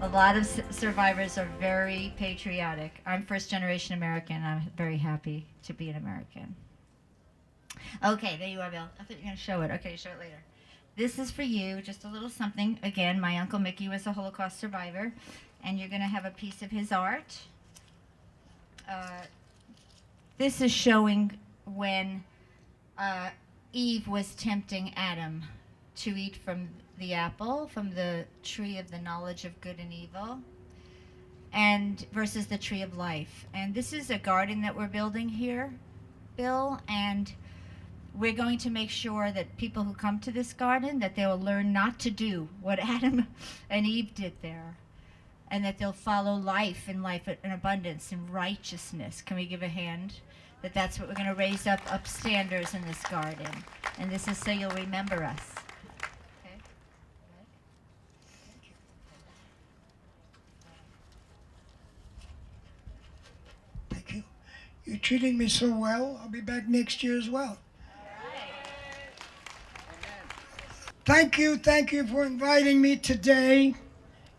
A lot of survivors are very patriotic. I'm first generation American. I'm very happy to be an American. Okay, there you are, Bill. I thought you were going to show it. Okay, show it later. This is for you, just a little something. Again, my Uncle Mickey was a Holocaust survivor, and you're going to have a piece of his art. Uh, this is showing when uh, Eve was tempting Adam to eat from the apple, from the tree of the knowledge of good and evil, and versus the tree of life. And this is a garden that we're building here, Bill, and we're going to make sure that people who come to this garden, that they will learn not to do what Adam and Eve did there, and that they'll follow life and life in abundance and righteousness. Can we give a hand? That's what we're going to raise up upstanders in this garden. And this is so you'll remember us. Okay? Thank you. You're treating me so well. I'll be back next year as well. Thank you for inviting me today.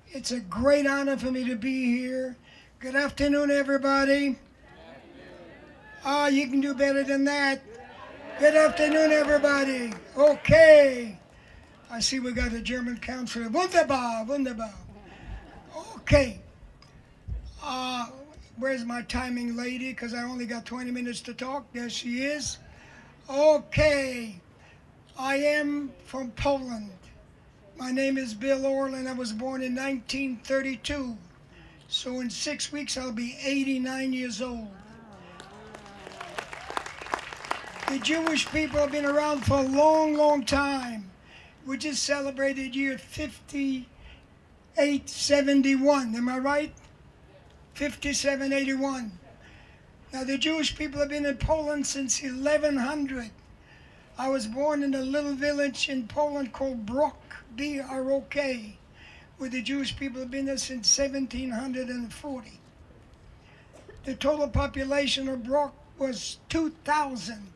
It's a great honor for me to be here. Good afternoon, everybody. Ah, you can do better than that. Good afternoon, everybody. Okay. I see we got a German counselor. Wunderbar, wunderbar. Okay. Where's my timing lady? Because I only got 20 minutes to talk. There she is. Okay. I am from Poland. My name is Bill Orlin. I was born in 1932. So in 6 weeks, I'll be 89 years old. The Jewish people have been around for a long, long time. We just celebrated year 5871. Am I right? 5781. Now, the Jewish people have been in Poland since 1100. I was born in a little village in Poland called Brok, B-R-O-K, where the Jewish people have been there since 1740. The total population of Brok was 2,000.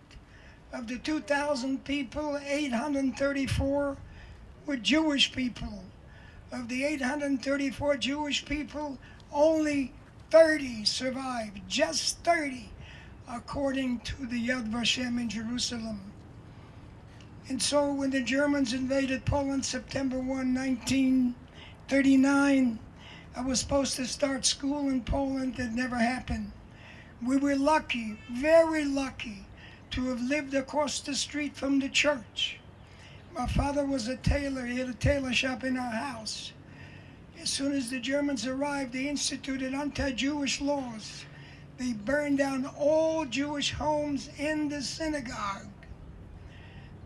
Of the 2,000 people, 834 were Jewish people. Of the 834 Jewish people, only 30 survived, just 30, according to the Yad Vashem in Jerusalem. And so when the Germans invaded Poland September 1, 1939, I was supposed to start school in Poland. It never happened. We were lucky, very lucky, to have lived across the street from the church. My father was a tailor. He had a tailor shop in our house. As soon as the Germans arrived, they instituted anti-Jewish laws. They burned down all Jewish homes in the synagogue.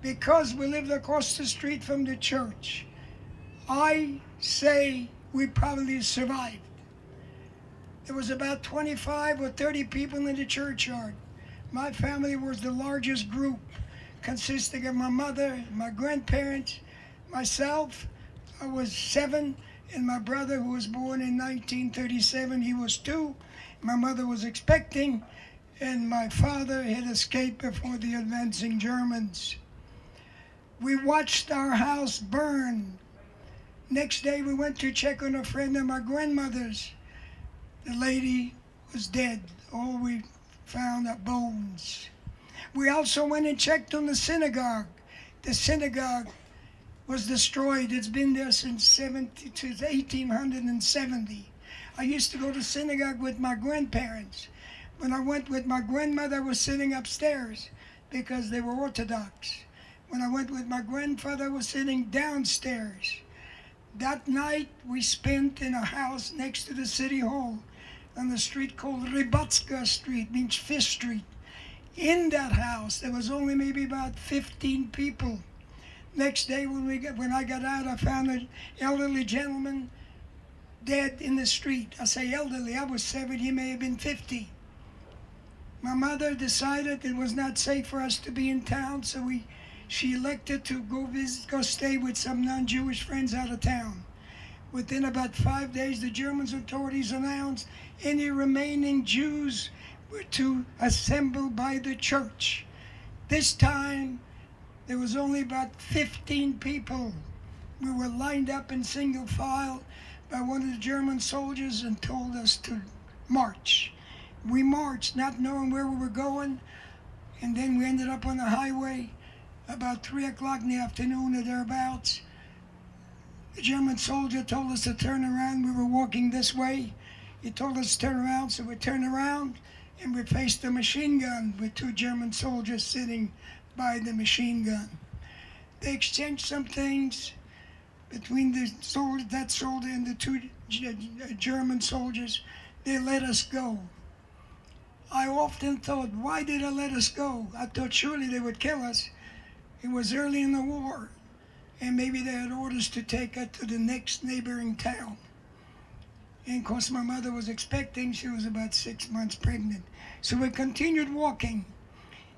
Because we lived across the street from the church, I say we probably survived. There was about 25 or 30 people in the churchyard. My family was the largest group, consisting of my mother, my grandparents, myself. I was 7, and my brother, who was born in 1937, he was 2. My mother was expecting, and my father had escaped before the advancing Germans. We watched our house burn. Next day, we went to check on a friend of my grandmother's. The lady was dead. All we found are bones. We also went and checked on the synagogue. The synagogue was destroyed. It's been there since 1870. I used to go to synagogue with my grandparents. When I went with my grandmother, I was sitting upstairs because they were Orthodox. When I went with my grandfather, I was sitting downstairs. That night, we spent in a house next to the city hall on the street called Rybatska Street, means Fish Street. In that house, there was only maybe about 15 people. Next day, when I got out, I found an elderly gentleman dead in the street. I say elderly, I was 7, he may have been 50. My mother decided it was not safe for us to be in town, so she elected to go stay with some non-Jewish friends out of town. Within about 5 days, the German authorities announced any remaining Jews were to assemble by the church. This time, there was only about 15 people. We were lined up in single file. by one of the German soldiers and told us to march. We marched, not knowing where we were going, and then we ended up on the highway about 3 o'clock in the afternoon or thereabouts. The German soldier told us to turn around. We were walking this way. He told us to turn around, so we turned around, and we faced a machine gun with 2 German soldiers sitting by the machine gun. They exchanged some things between that soldier and the 2 German soldiers. They let us go. I often thought, why did they let us go? I thought surely they would kill us. It was early in the war, and maybe they had orders to take us to the next neighboring town. And of course my mother was expecting. She was about 6 months pregnant. So we continued walking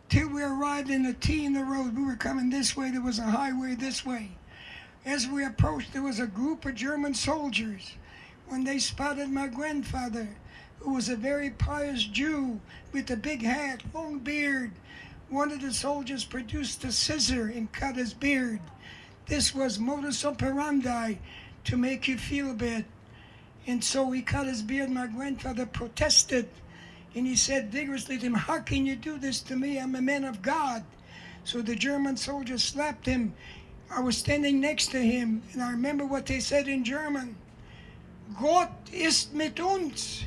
till we arrived in a T in the road. We were coming this way. There was a highway this way. As we approached, there was a group of German soldiers. When they spotted my grandfather, who was a very pious Jew with a big hat, long beard, one of the soldiers produced a scissor and cut his beard. This was modus operandi to make you feel bad. And so he cut his beard. My grandfather protested, and he said vigorously to him, "How can you do this to me? I'm a man of God." So the German soldier slapped him. I was standing next to him, and I remember what they said in German. Gott ist mit uns.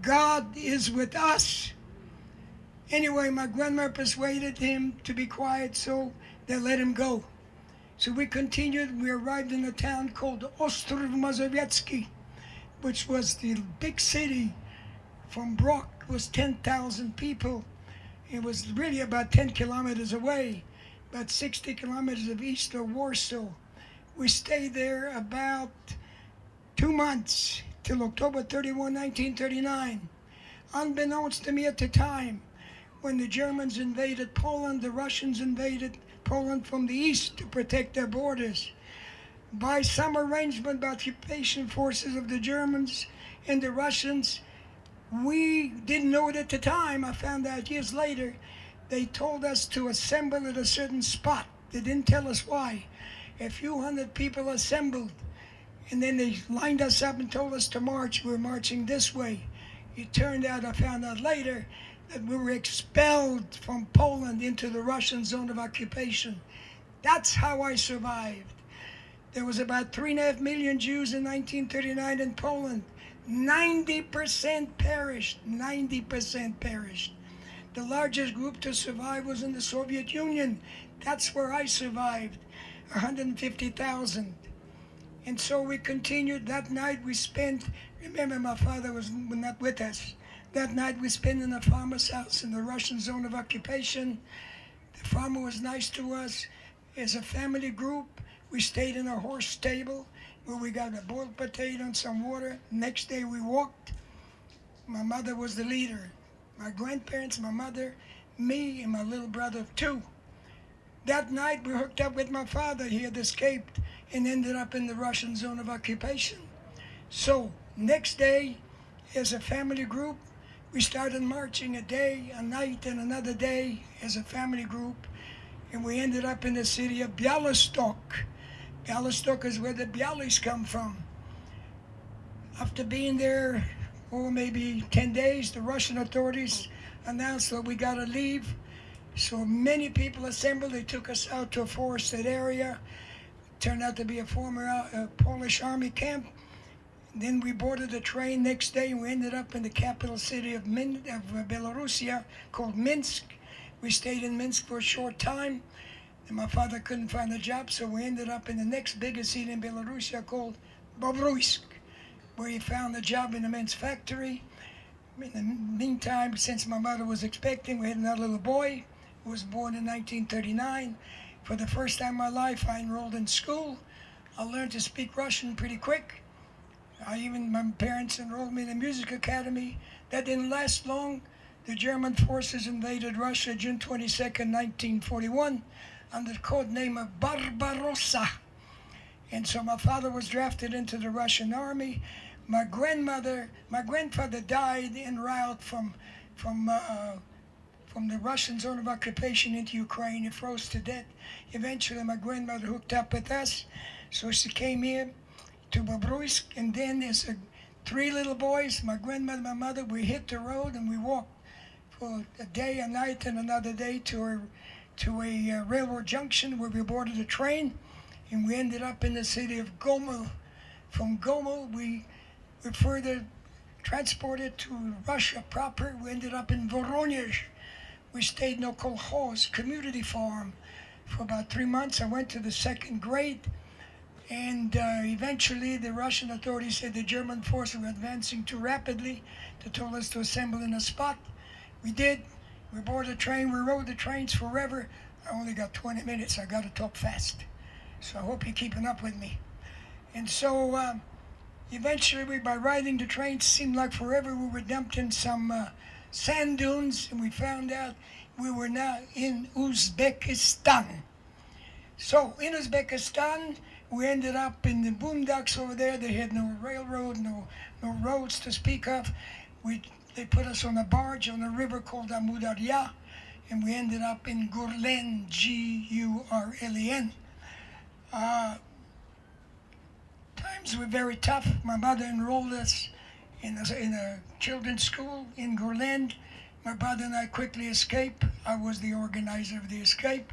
God is with us. Anyway, my grandmother persuaded him to be quiet, so they let him go. So we continued. We arrived in a town called Ostrov Mazowiecki, which was the big city from Brock. It was 10,000 people. It was really about 10 kilometers away, about 60 kilometers of east of Warsaw. We stayed there about 2 months, till October 31, 1939. Unbeknownst to me at the time, when the Germans invaded Poland, the Russians invaded Poland from the east to protect their borders. By some arrangement by occupation forces of the Germans and the Russians, we didn't know it at the time. I found out years later. They told us to assemble at a certain spot. They didn't tell us why. A few hundred people assembled, and then they lined us up and told us to march. We were marching this way. It turned out, I found out later, that we were expelled from Poland into the Russian zone of occupation. That's how I survived. There was about 3.5 million Jews in 1939 in Poland. 90% perished. 90% perished. The largest group to survive was in the Soviet Union. That's where I survived, 150,000. And so we continued. That night we spent, remember my father was not with us. That night we spent in a farmer's house in the Russian zone of occupation. The farmer was nice to us. As a family group, we stayed in a horse stable where we got a boiled potato and some water. Next day we walked. My mother was the leader. My grandparents, my mother, me, and my little brother, 2. That night we hooked up with my father. He had escaped and ended up in the Russian zone of occupation. So next day, as a family group, we started marching a day, a night, and another day as a family group, and we ended up in the city of Bialystok. Bialystok is where the Bialys come from. After being there, maybe 10 days, the Russian authorities announced that we got to leave. So many people assembled. They took us out to a forested area. It turned out to be a former Polish army camp. Then we boarded a train next day, and we ended up in the capital city of Belarusia called Minsk. We stayed in Minsk for a short time, and my father couldn't find a job, so we ended up in the next biggest city in Belarusia called Bobruisk, where he found a job in a men's factory. In the meantime, since my mother was expecting, we had another little boy who was born in 1939. For the first time in my life, I enrolled in school. I learned to speak Russian pretty quick. My parents enrolled me in a music academy. That didn't last long. The German forces invaded Russia June 22nd, 1941, under the code name of Barbarossa. And so my father was drafted into the Russian army. My grandfather died en route from the Russian zone of occupation into Ukraine. He froze to death. Eventually, my grandmother hooked up with us, so she came here to Bobruisk, and then there's three little boys, my grandmother, my mother. We hit the road and we walked for a day, a night, and another day to a railroad junction where we boarded a train, and we ended up in the city of Gomel. From Gomel, we were further transported to Russia proper. We ended up in Voronezh. We stayed in a kolkhoz, community farm, for about 3 months. I went to the second grade, and eventually the Russian authorities said the German forces were advancing too rapidly. They told us to assemble in a spot. We did. We boarded a train. We rode the trains forever. I only got 20 minutes. I got to talk fast. So I hope you're keeping up with me. And so eventually, by riding the train, seemed like forever. We were dumped in some sand dunes, and we found out we were now in Uzbekistan. So in Uzbekistan, we ended up in the boondocks over there. They had no railroad, no roads to speak of. They put us on a barge on a river called Amudarya, and we ended up in Gurlen, Gurlen. Times were very tough. My mother enrolled us in a children's school in Gurlen. My brother and I quickly escaped. I was the organizer of the escape.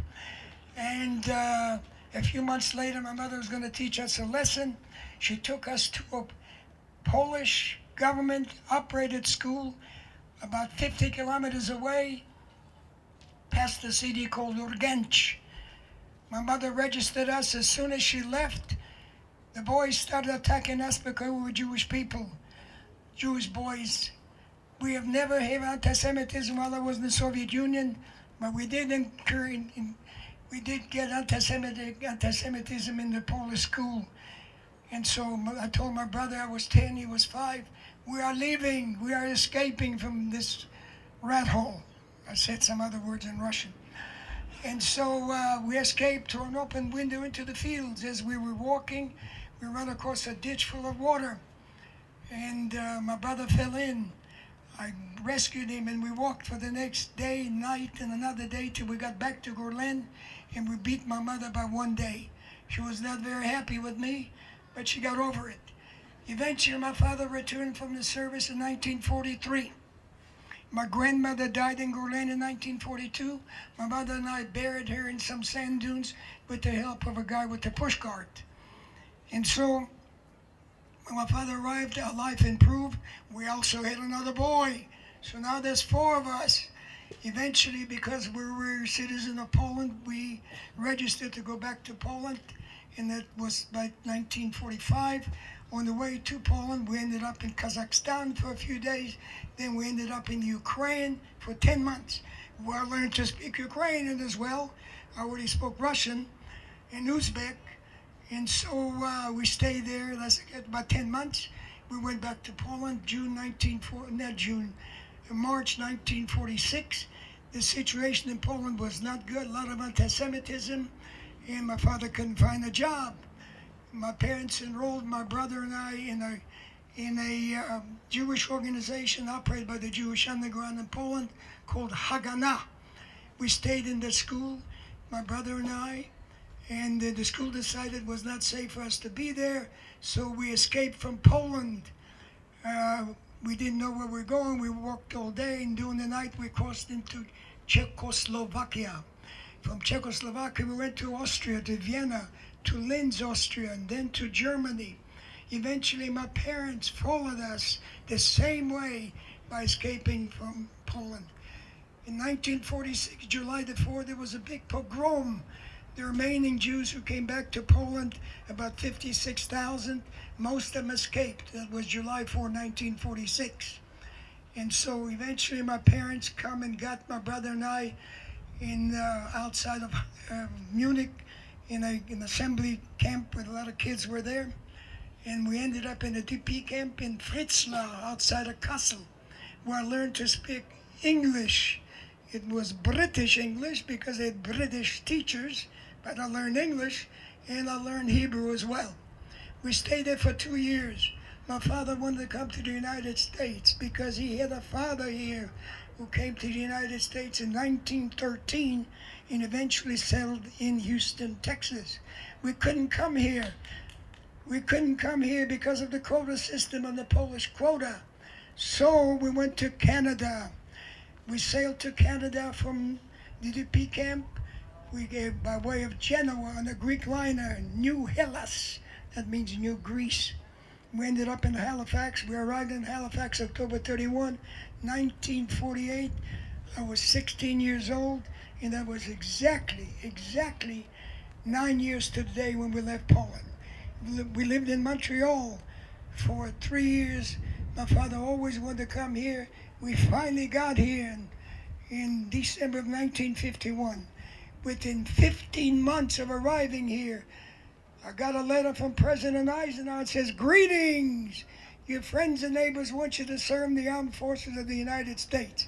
And a few months later, my mother was going to teach us a lesson. She took us to a Polish government-operated school about 50 kilometers away, past the city called Urgench. My mother registered us. As soon as she left, the boys started attacking us because we were Jewish people, Jewish boys. We have never had anti-Semitism while I was in the Soviet Union, but we did get anti-Semitism in the Polish school. And so I told my brother, I was 10, he was 5, we are leaving, we are escaping from this rat hole. I said some other words in Russian. And so we escaped through an open window into the fields. As we were walking, we ran across a ditch full of water, and my brother fell in. I rescued him, and we walked for the next day, night, and another day till we got back to Gurlen, and we beat my mother by 1 day. She was not very happy with me, but she got over it. Eventually, my father returned from the service in 1943. My grandmother died in Gurlen in 1942. My mother and I buried her in some sand dunes with the help of a guy with a pushcart. And so, when my father arrived, our life improved. We also had another boy. So now there's 4 of us. Eventually, because we were citizens of Poland, we registered to go back to Poland, and that was by 1945. On the way to Poland, we ended up in Kazakhstan for a few days. Then we ended up in Ukraine for 10 months, where I learned to speak Ukrainian as well. I already spoke Russian and Uzbek. And so we stayed there, about 10 months. We went back to Poland, March 1946. The situation in Poland was not good, a lot of anti-Semitism, and my father couldn't find a job. My parents enrolled my brother and I in a Jewish organization operated by the Jewish underground in Poland called Haganah. We stayed in the school, my brother and I, and the school decided it was not safe for us to be there, so we escaped from Poland. We didn't know where we were going. We walked all day, and during the night we crossed into Czechoslovakia. From Czechoslovakia we went to Austria, to Vienna, to Linz, Austria, and then to Germany. Eventually my parents followed us the same way by escaping from Poland. In 1946, July the 4th, there was a big pogrom. The remaining Jews who came back to Poland, about 56,000, most of them escaped. That was July 4, 1946. And so eventually my parents come and got my brother and I outside of Munich in an assembly camp where a lot of kids were there. And we ended up in a DP camp in Fritzlar outside of Kassel, where I learned to speak English. It was British English because they had British teachers, but I learned English and I learned Hebrew as well. We stayed there for 2 years. My father wanted to come to the United States because he had a father here who came to the United States in 1913 and eventually settled in Houston, Texas. We couldn't come here. We couldn't come here because of the quota system and the Polish quota. So we went to Canada. We sailed to Canada from the DP camp. We gave by way of Genoa on a Greek liner, New Hellas. That means New Greece. We ended up in Halifax. We arrived in Halifax October 31, 1948. I was 16 years old, and that was exactly 9 years to the day when we left Poland. We lived in Montreal for 3 years. My father always wanted to come here. We finally got here in December of 1951. Within 15 months of arriving here, I got a letter from President Eisenhower. It says, "Greetings! Your friends and neighbors want you to serve the armed forces of the United States."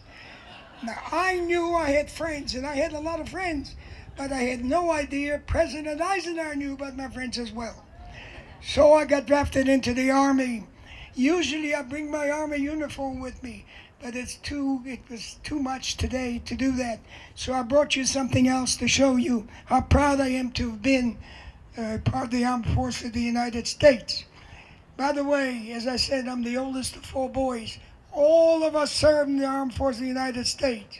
Now, I knew I had friends, and I had a lot of friends, but I had no idea President Eisenhower knew about my friends as well. So I got drafted into the Army. Usually I bring my Army uniform with me, but it was too much today to do that. So I brought you something else to show you how proud I am to have been part of the Armed Forces of the United States. By the way, as I said, I'm the oldest of 4 boys. All of us served in the Armed Forces of the United States.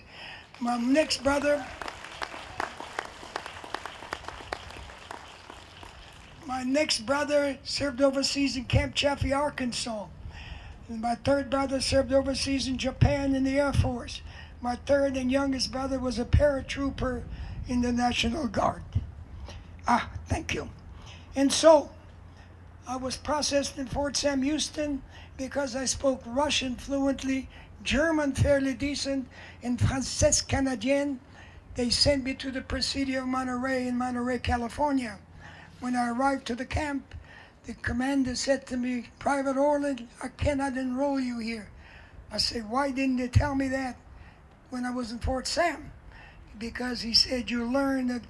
My next brother served overseas in Camp Chaffee, Arkansas. And my third brother served overseas in Japan in the Air Force. My third and youngest brother was a paratrooper in the National Guard. Thank you. And so, I was processed in Fort Sam Houston because I spoke Russian fluently, German fairly decent, and Français Canadien. They sent me to the Presidio of Monterey in Monterey, California. When I arrived to the camp, the commander said to me, "Private Orlin, I cannot enroll you here." I said, "Why didn't they tell me that when I was in Fort Sam?" Because he said, "You learn that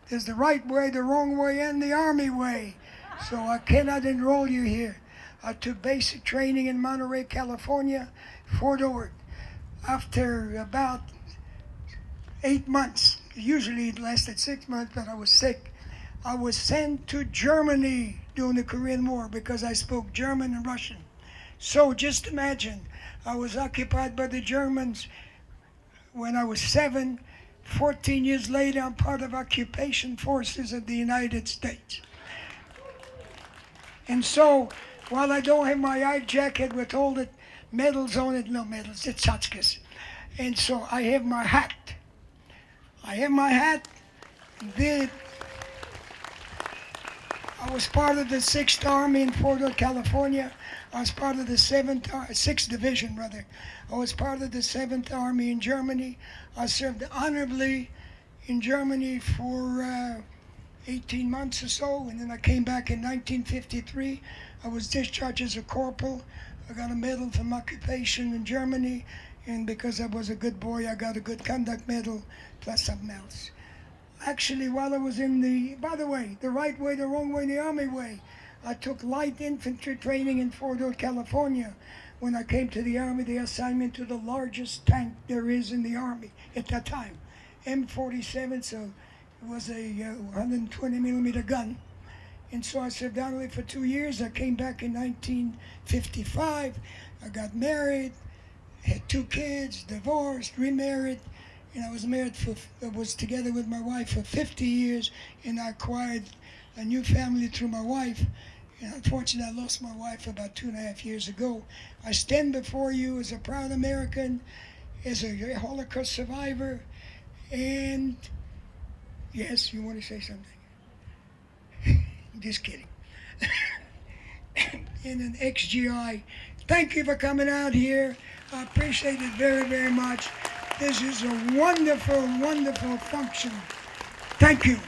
there's the right way, the wrong way, and the Army way. So I cannot enroll you here." I took basic training in Monterey, California, Fort Ord. After about 8 months, usually it lasted 6 months, but I was sick, I was sent to Germany during the Korean War because I spoke German and Russian. So just imagine, I was occupied by the Germans when I was 7. 14 years later, I'm part of occupation forces of the United States. And so, while I don't have my eye jacket with all the medals on it, no medals, it's tchotchkes. And so I have my hat. I was part of the 6th Army in Fort Ord, California. I was part of the 6th Division, rather. I was part of the 7th Army in Germany. I served honorably in Germany for 18 months or so, and then I came back in 1953. I was discharged as a corporal. I got a medal from occupation in Germany, and because I was a good boy, I got a good conduct medal, plus something else. Actually, while I was in the right way, the wrong way, the Army way, I took light infantry training in Fort Ord, California. When I came to the Army, they assigned me to the largest tank there is in the Army at that time, M47, so it was a 120 millimeter gun. And so I served honorably for 2 years. I came back in 1955. I got married, had 2 kids, divorced, remarried. And I was together with my wife for 50 years, and I acquired a new family through my wife. And unfortunately, I lost my wife about 2.5 years ago. I stand before you as a proud American, as a Holocaust survivor, and yes, you want to say something? Just kidding. And an ex-GI. Thank you for coming out here. I appreciate it very, very much. This is a wonderful, wonderful function. Thank you.